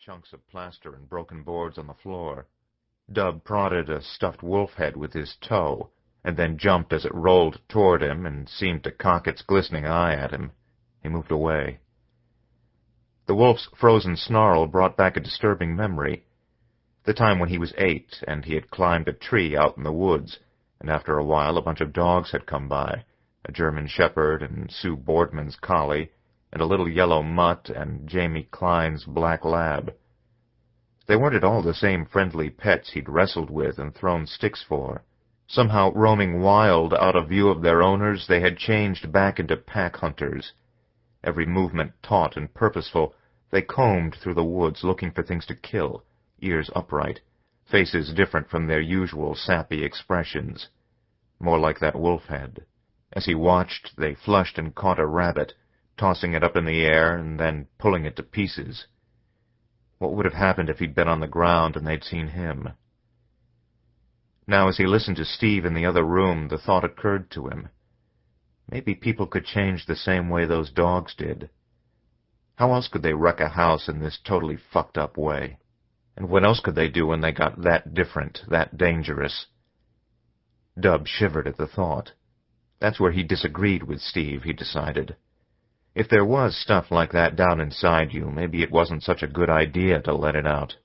chunks of plaster and broken boards on the floor. Dub prodded a stuffed wolf head with his toe, and then jumped as it rolled toward him and seemed to cock its glistening eye at him. He moved away. The wolf's frozen snarl brought back a disturbing memory. The time when he was 8, and he had climbed a tree out in the woods, and after a while a bunch of dogs had come by, a German shepherd and Sue Boardman's collie, and a little yellow mutt and Jamie Klein's black lab. They weren't at all the same friendly pets he'd wrestled with and thrown sticks for. Somehow, roaming wild out of view of their owners, they had changed back into pack hunters. Every movement taut and purposeful, they combed through the woods looking for things to kill, ears upright, faces different from their usual sappy expressions, more like that wolf had. As he watched, they flushed and caught a rabbit, tossing it up in the air and then pulling it to pieces. What would have happened if he'd been on the ground and they'd seen him? Now, as he listened to Steve in the other room, the thought occurred to him. Maybe people could change the same way those dogs did. How else could they wreck a house in this totally fucked-up way? And what else could they do when they got that different, that dangerous? Dub shivered at the thought. That's where he disagreed with Steve, he decided. If there was stuff like that down inside you, maybe it wasn't such a good idea to let it out.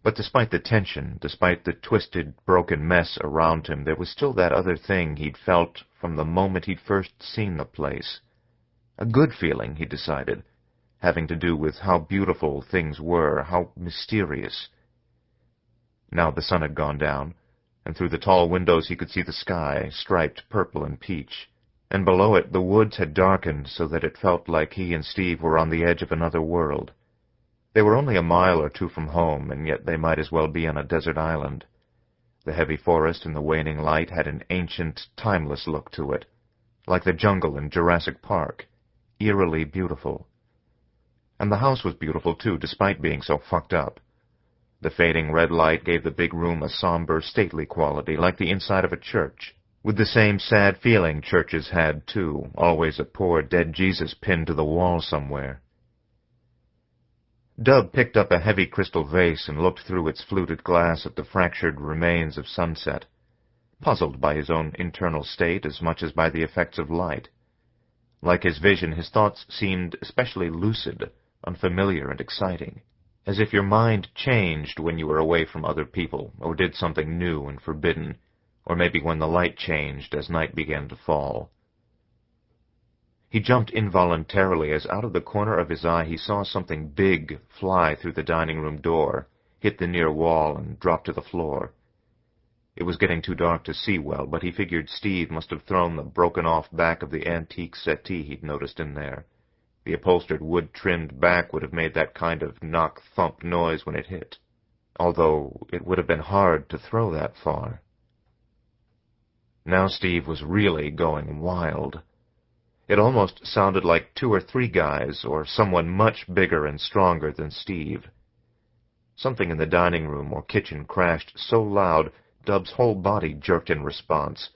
But despite the tension, despite the twisted, broken mess around him, there was still that other thing he'd felt from the moment he'd first seen the place. A good feeling, he decided, having to do with how beautiful things were, how mysterious. Now the sun had gone down, and through the tall windows he could see the sky, striped purple and peach, and below it the woods had darkened so that it felt like he and Steve were on the edge of another world. They were only a mile or two from home, and yet they might as well be on a desert island. The heavy forest in the waning light had an ancient, timeless look to it, like the jungle in Jurassic Park, eerily beautiful. And the house was beautiful, too, despite being so fucked up. The fading red light gave the big room a somber, stately quality, like the inside of a church, with the same sad feeling churches had, too, always a poor dead Jesus pinned to the wall somewhere. Dub picked up a heavy crystal vase and looked through its fluted glass at the fractured remains of sunset, puzzled by his own internal state as much as by the effects of light. Like his vision, his thoughts seemed especially lucid, unfamiliar, and exciting, as if your mind changed when you were away from other people, or did something new and forbidden, or maybe when the light changed as night began to fall. He jumped involuntarily as out of the corner of his eye he saw something big fly through the dining-room door, hit the near wall, and drop to the floor. It was getting too dark to see well, but he figured Steve must have thrown the broken-off back of the antique settee he'd noticed in there. The upholstered wood-trimmed back would have made that kind of knock-thump noise when it hit, although it would have been hard to throw that far. Now Steve was really going wild. It almost sounded like 2 or 3 guys, or someone much bigger and stronger than Steve. Something in the dining room or kitchen crashed so loud Dub's whole body jerked in response,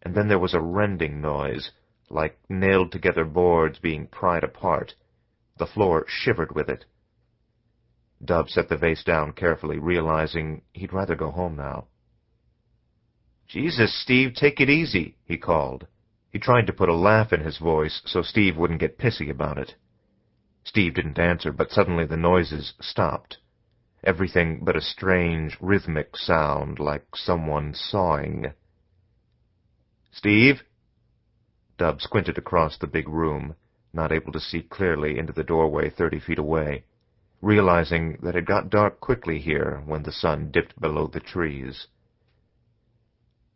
and then there was a rending noise, like nailed-together boards being pried apart. The floor shivered with it. Dub set the vase down carefully, realizing he'd rather go home now. "Jesus, Steve, take it easy," he called. He tried to put a laugh in his voice so Steve wouldn't get pissy about it. Steve didn't answer, but suddenly the noises stopped. Everything but a strange, rhythmic sound, like someone sawing. "Steve?" Dub squinted across the big room, not able to see clearly into the doorway 30 feet away, realizing that it got dark quickly here when the sun dipped below the trees.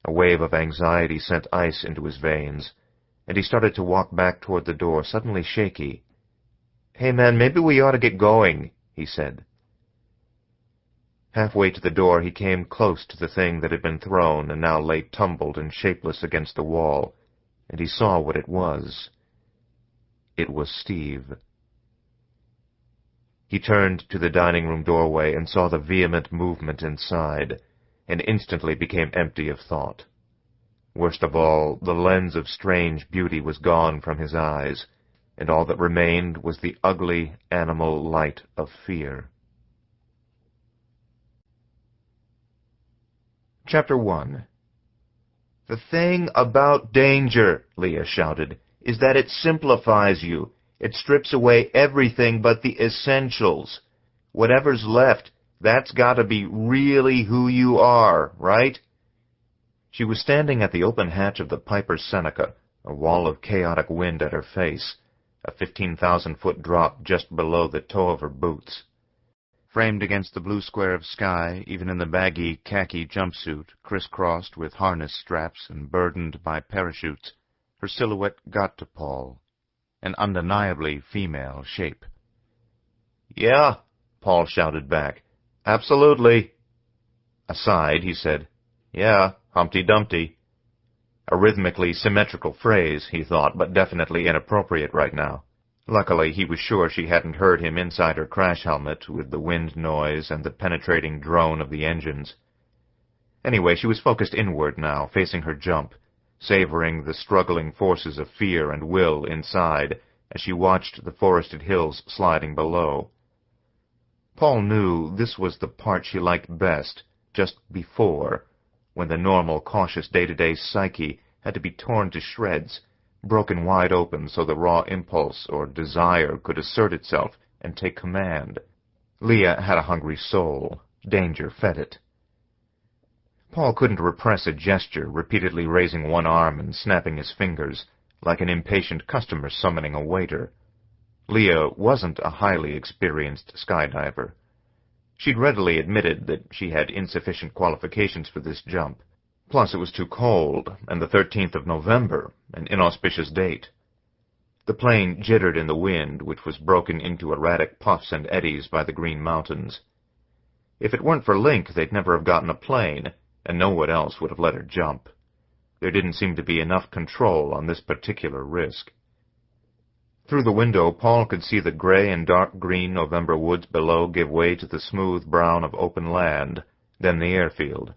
A wave of anxiety sent ice into his veins, and he started to walk back toward the door, suddenly shaky. "Hey, man, maybe we ought to get going," he said. Halfway to the door, he came close to the thing that had been thrown and now lay tumbled and shapeless against the wall, and he saw what it was. It was Steve. He turned to the dining-room doorway and saw the vehement movement inside, and instantly became empty of thought. Worst of all, the lens of strange beauty was gone from his eyes, and all that remained was the ugly animal light of fear. Chapter 1. "The thing about danger," Leah shouted, "is that it simplifies you. It strips away everything but the essentials. Whatever's left, that's got to be really who you are, right?" She was standing at the open hatch of the Piper Seneca, a wall of chaotic wind at her face, a 15,000-foot drop just below the toe of her boots. Framed against the blue square of sky, even in the baggy khaki jumpsuit, crisscrossed with harness straps and burdened by parachutes, her silhouette got to Paul, an undeniably female shape. "Yeah," Paul shouted back. "Absolutely." Aside, he said, "Yeah, Humpty Dumpty." A rhythmically symmetrical phrase, he thought, but definitely inappropriate right now. Luckily, he was sure she hadn't heard him inside her crash helmet with the wind noise and the penetrating drone of the engines. Anyway, she was focused inward now, facing her jump, savoring the struggling forces of fear and will inside as she watched the forested hills sliding below. Paul knew this was the part she liked best, just before, when the normal, cautious day-to-day psyche had to be torn to shreds, broken wide open so the raw impulse or desire could assert itself and take command. Leah had a hungry soul. Danger fed it. Paul couldn't repress a gesture, repeatedly raising one arm and snapping his fingers, like an impatient customer summoning a waiter. Leah wasn't a highly experienced skydiver. She'd readily admitted that she had insufficient qualifications for this jump. Plus, it was too cold, and the 13th of November, an inauspicious date. The plane jittered in the wind, which was broken into erratic puffs and eddies by the Green Mountains. If it weren't for Link, they'd never have gotten a plane, and no one else would have let her jump. There didn't seem to be enough control on this particular risk. Through the window, Paul could see the gray and dark green November woods below give way to the smooth brown of open land, then the airfield.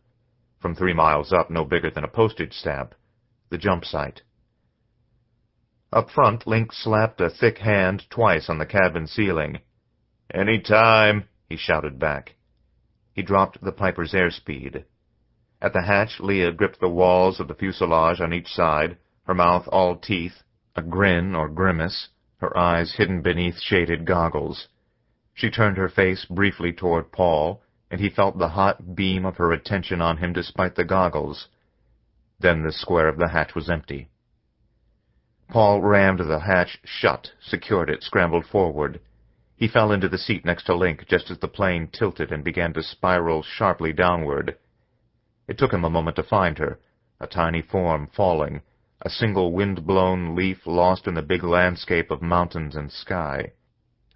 From 3 miles up, no bigger than a postage stamp, the jump site. Up front, Link slapped a thick hand twice on the cabin ceiling. "Any time," he shouted back. He dropped the Piper's airspeed. At the hatch, Leah gripped the walls of the fuselage on each side, her mouth all teeth, a grin or grimace, her eyes hidden beneath shaded goggles. She turned her face briefly toward Paul, and he felt the hot beam of her attention on him despite the goggles. Then the square of the hatch was empty. Paul rammed the hatch shut, secured it, scrambled forward. He fell into the seat next to Link just as the plane tilted and began to spiral sharply downward. It took him a moment to find her, a tiny form falling, a single wind-blown leaf lost in the big landscape of mountains and sky.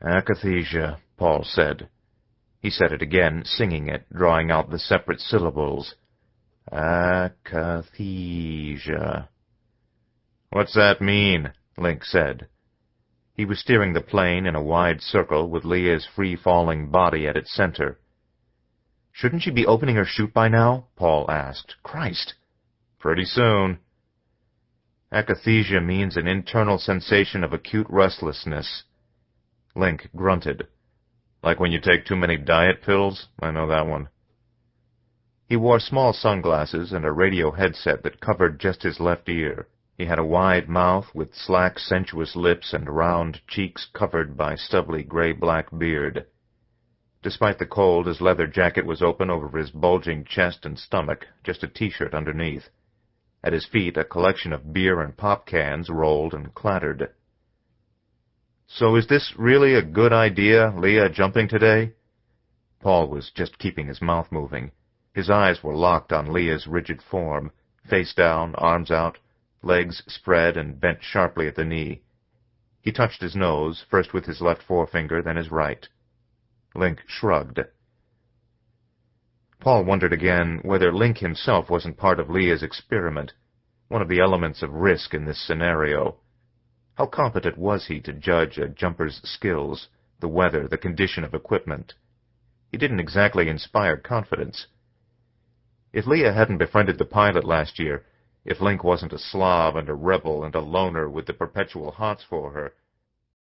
"Akathisia," Paul said. He said it again, singing it, drawing out the separate syllables. "Akathisia." "What's that mean?" Link said. He was steering the plane in a wide circle with Leah's free-falling body at its center. "Shouldn't she be opening her chute by now?" Paul asked. "Christ!" "Pretty soon." "Akathisia means an internal sensation of acute restlessness." Link grunted. "Like when you take too many diet pills? I know that one." He wore small sunglasses and a radio headset that covered just his left ear. He had a wide mouth with slack, sensuous lips and round cheeks covered by stubbly gray-black beard. Despite the cold, his leather jacket was open over his bulging chest and stomach, just a T-shirt underneath. At his feet, a collection of beer and pop cans rolled and clattered. "So is this really a good idea, Leah jumping today?" Paul was just keeping his mouth moving. His eyes were locked on Leah's rigid form, face down, arms out, legs spread and bent sharply at the knee. He touched his nose, first with his left forefinger, then his right. Link shrugged. Paul wondered again whether Link himself wasn't part of Leah's experiment, one of the elements of risk in this scenario. How competent was he to judge a jumper's skills, the weather, the condition of equipment? He didn't exactly inspire confidence. If Leah hadn't befriended the pilot last year, if Link wasn't a slob and a rebel and a loner with the perpetual hots for her,